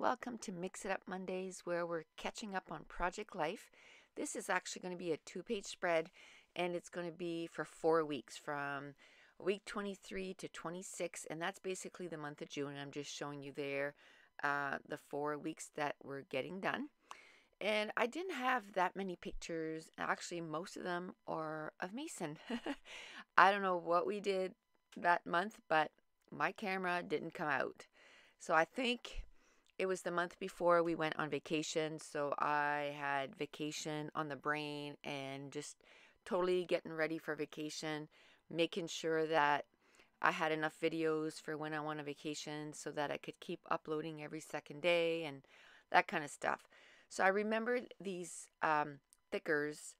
welcome to Mix It Up Mondays, where we're catching up on project life. This is actually going to be a 2-page spread, and it's going to be for 4 weeks from week 23 to 26, and that's basically the month of June. I'm just showing you there the 4 weeks that we're getting done. And I didn't have that many pictures. Actually, most of them are of Mason. I don't know what we did that month, but my camera didn't come out. So I think it was the month before we went on vacation. So I had vacation on the brain and just totally getting ready for vacation, making sure that I had enough videos for when I went on vacation so that I could keep uploading every second day and that kind of stuff. So I remembered these thickers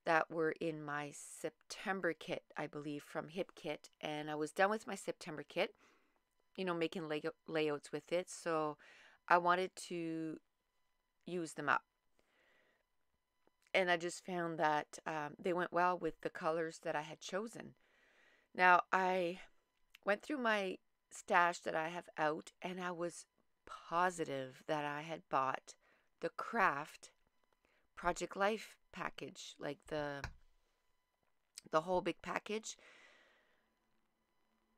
that were in my September kit, I believe, from Hip Kit. And I was done with my September kit, making layouts with it. So I wanted to use them up. And I just found that they went well with the colors that I had chosen. Now, I went through my stash that I have out, and I was positive that I had bought the Craft Project Life package, like the whole big package,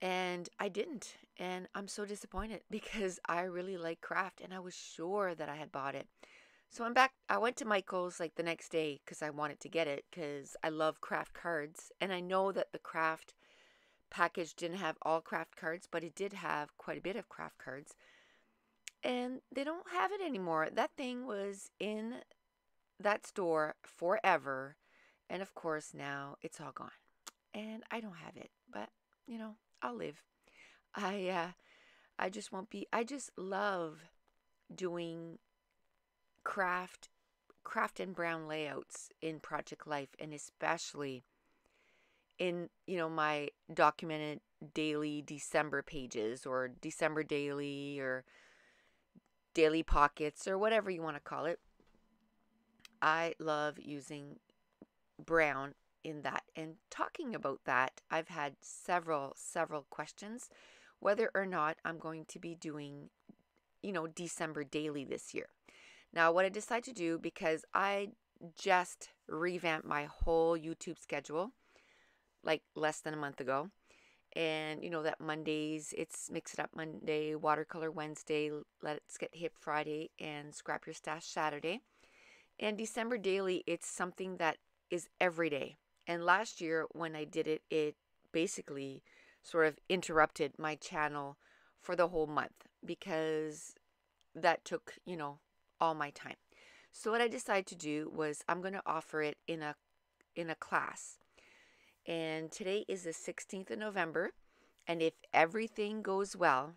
and I didn't, and I'm so disappointed because I really like Craft and I was sure that I had bought it. So I'm back. I went to Michael's like the next day because I wanted to get it because I love Craft cards, and I know that the Craft package didn't have all Craft cards, but it did have quite a bit of Craft cards. And they don't have it anymore. That thing was in that store forever. And of course, now it's all gone. And I don't have it. But, I'll live. I just won't be. I just love doing craft and brown layouts in Project Life, and especially in, my documented daily December pages or December daily or daily pockets or whatever you want to call it. I love using brown in that. And talking about that, I've had several questions whether or not I'm going to be doing, December daily this year. Now, what I decided to do, because I just revamped my whole YouTube schedule like less than a month ago. And that Mondays, it's Mix It Up Monday, Watercolor Wednesday, Let's Get Hip Friday, and Scrap Your Stash Saturday. And December Daily, it's something that is every day. And last year when I did it, it basically sort of interrupted my channel for the whole month because that took, all my time. So what I decided to do was I'm going to offer it in a class. And today is the 16th of November. And if everything goes well,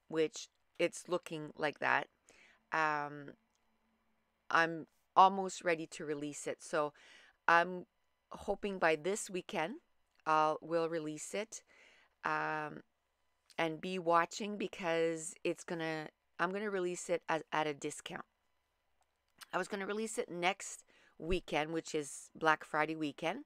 which it's looking like that, I'm almost ready to release it. So I'm hoping by this weekend we'll release it. And be watching because I'm gonna release it at a discount. I was gonna release it next weekend, which is Black Friday weekend.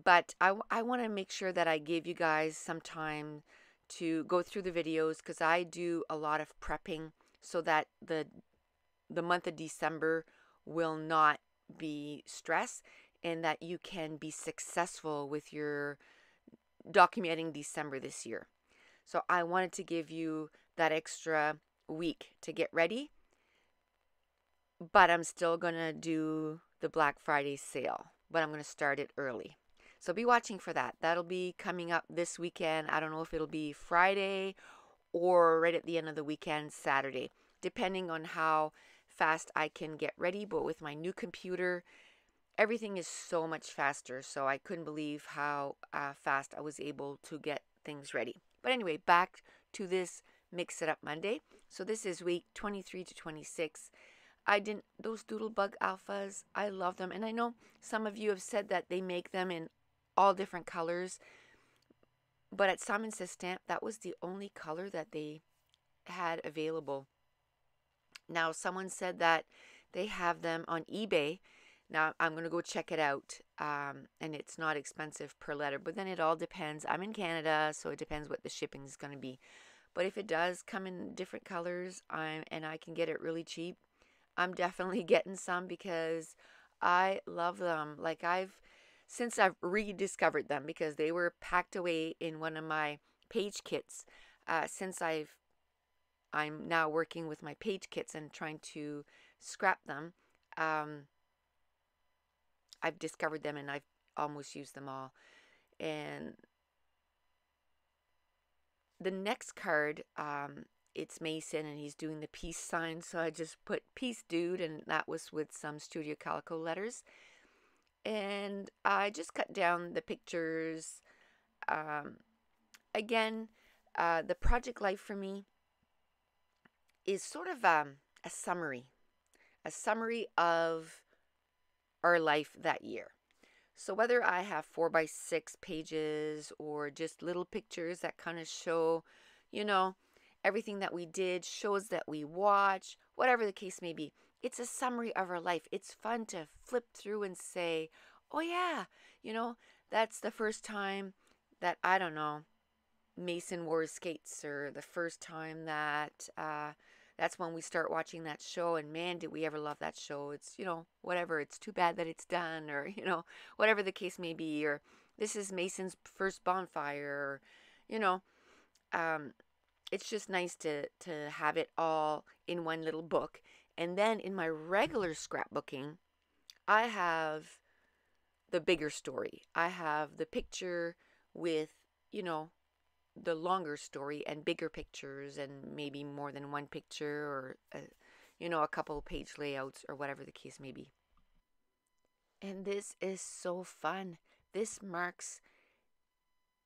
But I want to make sure that I give you guys some time to go through the videos because I do a lot of prepping so that the month of December will not be stress and that you can be successful with your documenting December this year. So I wanted to give you that extra week to get ready, but I'm still going to do the Black Friday sale, but I'm going to start it early. So be watching for that. That'll be coming up this weekend. I don't know if it'll be Friday or right at the end of the weekend, Saturday, depending on how fast I can get ready. But with my new computer, everything is so much faster. So I couldn't believe how fast I was able to get things ready. But anyway, back to this Mix It Up Monday. So this is week 23 to 26. Those Doodlebug alphas, I love them. And I know some of you have said that they make them in all different colors, but at Simon Says Stamp, that was the only color that they had available. Now, someone said that they have them on eBay. Now, I'm going to go check it out, and it's not expensive per letter, but then it all depends. I'm in Canada, so it depends what the shipping is going to be. But if it does come in different colors, and I can get it really cheap, I'm definitely getting some because I love them. Like since I've rediscovered them because they were packed away in one of my page kits. Since I'm now working with my page kits and trying to scrap them. Um, I've discovered them and I've almost used them all. And the next card, it's Mason and he's doing the peace sign. So I just put peace dude, and that was with some Studio Calico letters. And I just cut down the pictures. Um, again, the project life for me is sort of a summary of our life that year. So whether I have 4x6 pages or just little pictures that kind of show, you know, everything that we did, shows that we watch, whatever the case may be, it's a summary of our life. It's fun to flip through and say, oh yeah, that's the first time that, I don't know, Mason wore his skates, or the first time that that's when we start watching that show, and man, did we ever love that show. It's, whatever, it's too bad that it's done, or, whatever the case may be, or this is Mason's first bonfire, or, you know, um, it's just nice to have it all in one little book. And then in my regular scrapbooking, I have the bigger story. I have the picture with, the longer story and bigger pictures, and maybe more than one picture, or a couple page layouts, or whatever the case may be. And this is so fun. This marks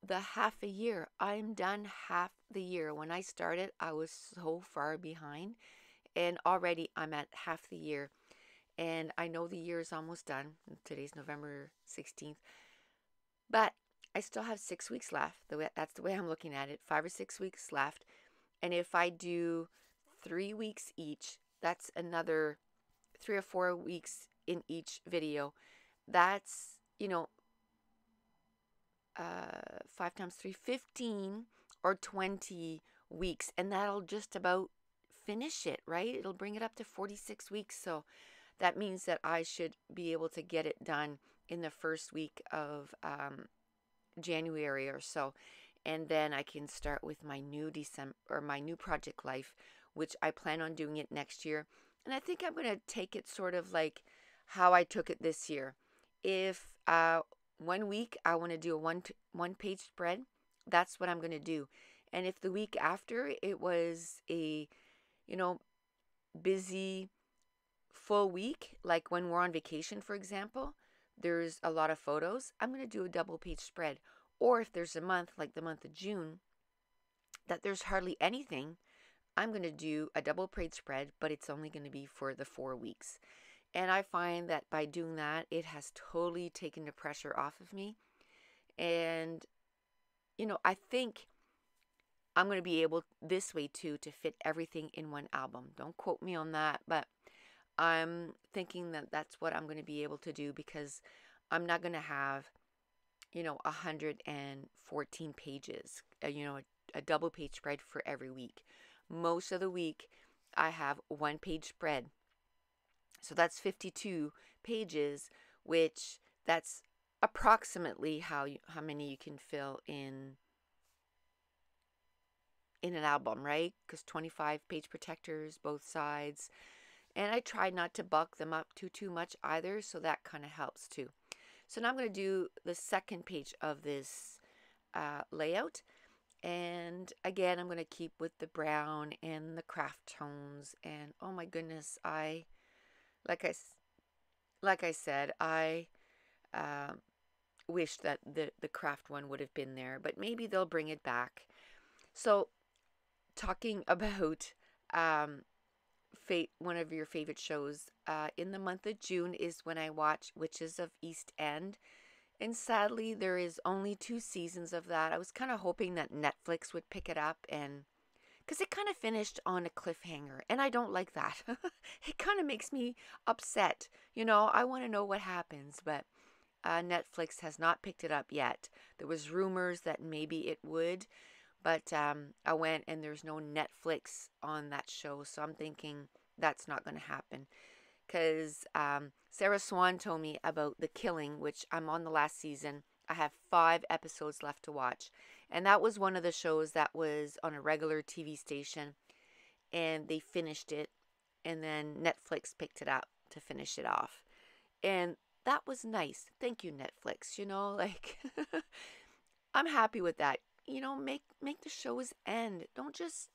the half a year. I'm done half the year. When I started, I was so far behind, and already I'm at half the year. And I know the year is almost done. Today's November 16th. But I still have 6 weeks left. That's the way I'm looking at it. 5 or 6 weeks left. And if I do 3 weeks each, that's another 3 or 4 weeks in each video. That's, 5 times 3, 15 or 20 weeks. And that'll just about finish it, right? It'll bring it up to 46 weeks. So that means that I should be able to get it done in the first week of January or so, and then I can start with my new my new project life, which I plan on doing it next year. And I think I'm going to take it sort of like how I took it this year. If 1 week I want to do a one page spread, that's what I'm going to do. And if the week after it was a busy full week, like when we're on vacation, for example, there's a lot of photos, I'm going to do a double page spread. Or if there's a month, like the month of June, that there's hardly anything, I'm going to do a double page spread, but it's only going to be for the 4 weeks. And I find that by doing that, it has totally taken the pressure off of me. And, I think I'm going to be able this way too to fit everything in one album. Don't quote me on that, but I'm thinking that that's what I'm going to be able to do, because I'm not going to have, 114 pages, a double page spread for every week. Most of the week, I have one page spread. So that's 52 pages, which that's approximately how many you can fill in an album, right? Because 25 page protectors, both sides. And I try not to bulk them up too much either, so that kind of helps too. So now I'm going to do the second page of this layout. And again, I'm going to keep with the brown and the craft tones. And oh my goodness, like I said, I wish that the craft one would have been there, but maybe they'll bring it back. So talking about one of your favorite shows, in the month of June is when I watch Witches of East End, and sadly there is only 2 seasons of that. I was kind of hoping that Netflix would pick it up, and because it kind of finished on a cliffhanger, and I don't like that. It kind of makes me upset. I want to know what happens, but Netflix has not picked it up yet. There was rumors that maybe it would, But I went and there's no Netflix on that show, so I'm thinking that's not going to happen. Because Sarah Swan told me about The Killing, which I'm on the last season. I have 5 episodes left to watch. And that was one of the shows that was on a regular TV station. And they finished it. And then Netflix picked it up to finish it off. And that was nice. Thank you, Netflix. Like, I'm happy with that. Make the shows end. Don't just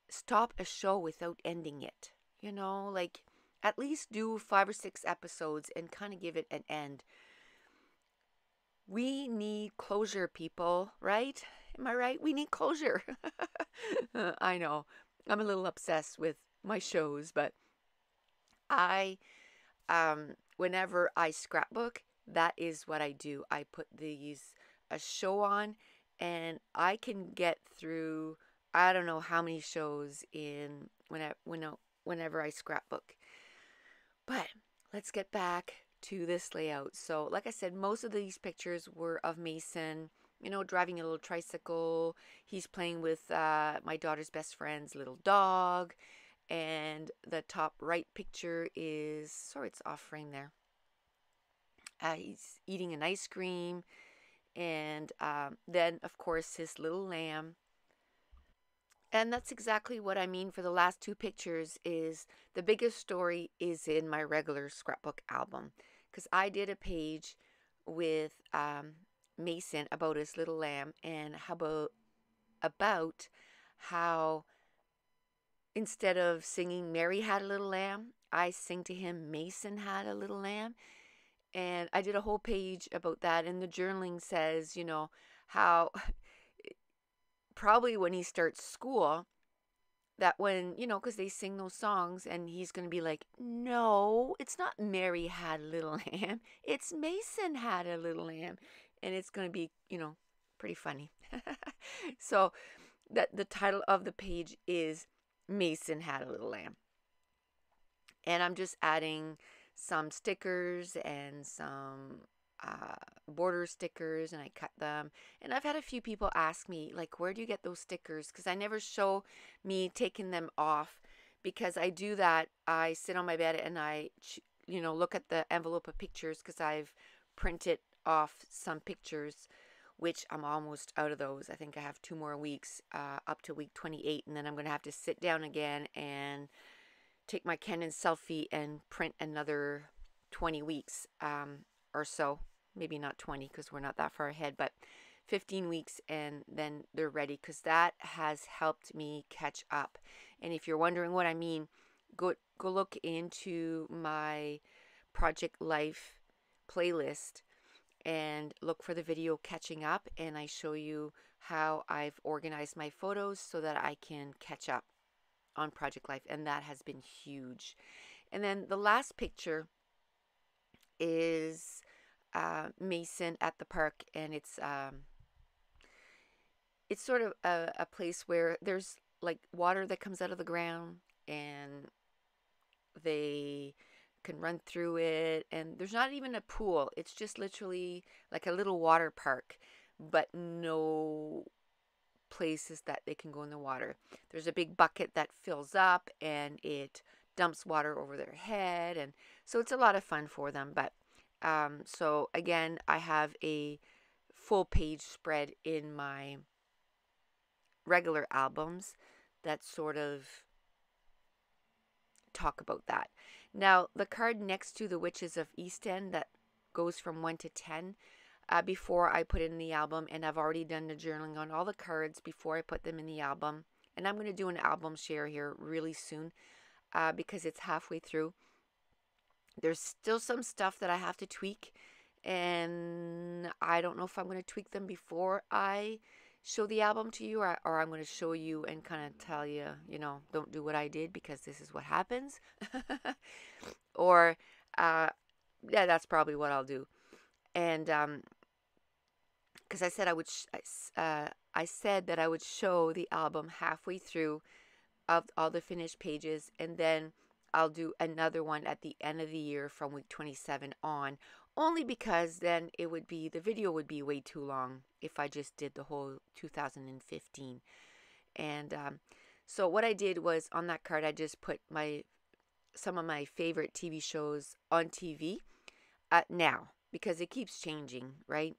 stop a show without ending it. Like, at least do 5 or 6 episodes and kind of give it an end. We need closure, people, right? Am I right? We need closure. I know. I'm a little obsessed with my shows, but whenever I scrapbook, that is what I do. I put a show on, and I can get through, I don't know how many shows whenever I scrapbook. But let's get back to this layout. So like I said, most of these pictures were of Mason, driving a little tricycle. He's playing with my daughter's best friend's little dog. And the top right picture is, sorry, it's off frame there. He's eating an ice cream. And then, of course, his little lamb. And that's exactly what I mean for the last 2 pictures. Is the biggest story is in my regular scrapbook album. Because I did a page with Mason about his little lamb, and about how instead of singing Mary Had a Little Lamb, I sing to him Mason Had a Little Lamb. And I did a whole page about that. And the journaling says, how probably when he starts school, that when, because they sing those songs, and he's going to be like, no, it's not Mary Had a Little Lamb. It's Mason Had a Little Lamb. And it's going to be, pretty funny. So the title of the page is Mason Had a Little Lamb. And I'm just adding some stickers and some border stickers, and I cut them. And I've had a few people ask me, like, where do you get those stickers? Because I never show me taking them off, because I do that. I sit on my bed and I, look at the envelope of pictures, because I've printed off some pictures, which I'm almost out of those. I think I have 2 more weeks, up to week 28, and then I'm going to have to sit down again and take my Canon selfie and print another 20 weeks or so. Maybe not 20, because we're not that far ahead, but 15 weeks, and then they're ready, because that has helped me catch up. And if you're wondering what I mean, go look into my Project Life playlist and look for the video Catching Up, and I show you how I've organized my photos so that I can catch up on Project Life, and that has been huge. And then the last picture is Mason at the park, and it's sort of a place where there's like water that comes out of the ground, and they can run through it, and there's not even a pool. It's just literally like a little water park, but no places that they can go in the water. There's a big bucket that fills up, and it dumps water over their head, and so it's a lot of fun for them. But so again, I have a full page spread in my regular albums that sort of talk about that. Now, the card next to the Witches of East End that goes from 1 to 10, before I put it in the album, and I've already done the journaling on all the cards before I put them in the album. And I'm going to do an album share here really soon, because it's halfway through. There's still some stuff that I have to tweak, and I don't know if I'm going to tweak them before I show the album to you, or I'm going to show you and kind of tell you, don't do what I did, because this is what happens. Or, yeah, that's probably what I'll do. And because I said I said that I would show the album halfway through of all the finished pages, and then I'll do another one at the end of the year from week 27 on, only because then the video would be way too long if I just did the whole 2015. And so what I did was on that card, I just put some of my favorite TV shows on TV now, because it keeps changing, right?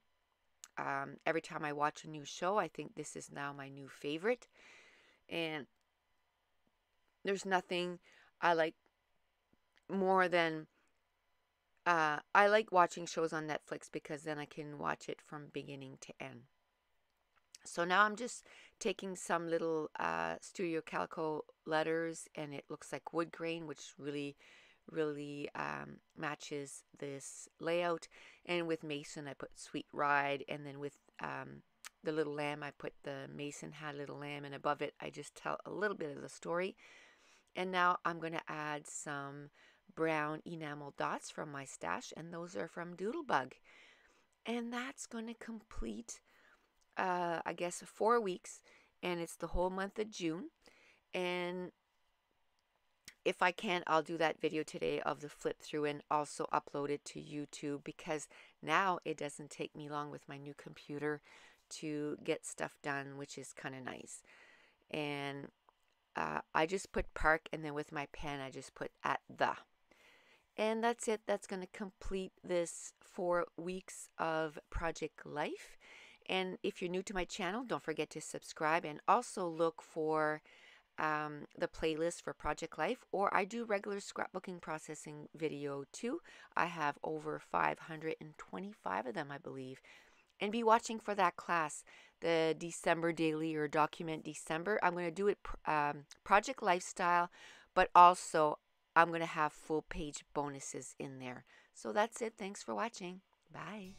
Every time I watch a new show, I think this is now my new favorite. And there's nothing I like more than I like watching shows on Netflix, because then I can watch it from beginning to end. So now I'm just taking some little Studio Calico letters, and it looks like wood grain, which really matches this layout. And with Mason, I put Sweet Ride, and then with the little lamb, I put the Mason had a little lamb, and above it, I just tell a little bit of the story. And now I'm going to add some brown enamel dots from my stash, and those are from Doodlebug. And that's going to complete, I guess, 4 weeks, and it's the whole month of June. And if I can, I'll do that video today of the flip through and also upload it to YouTube, because now it doesn't take me long with my new computer to get stuff done, which is kind of nice. And I just put park, and then with my pen I just put at the. And that's it. That's going to complete this 4 weeks of Project Life. And if you're new to my channel, don't forget to subscribe, and also look for the playlist for Project Life, or I do regular scrapbooking processing video too. I have over 525 of them, I believe. And be watching for that class, the December daily, or document December. I'm going to do it Project Lifestyle, but also I'm going to have full page bonuses in there. So that's it. Thanks for watching. Bye.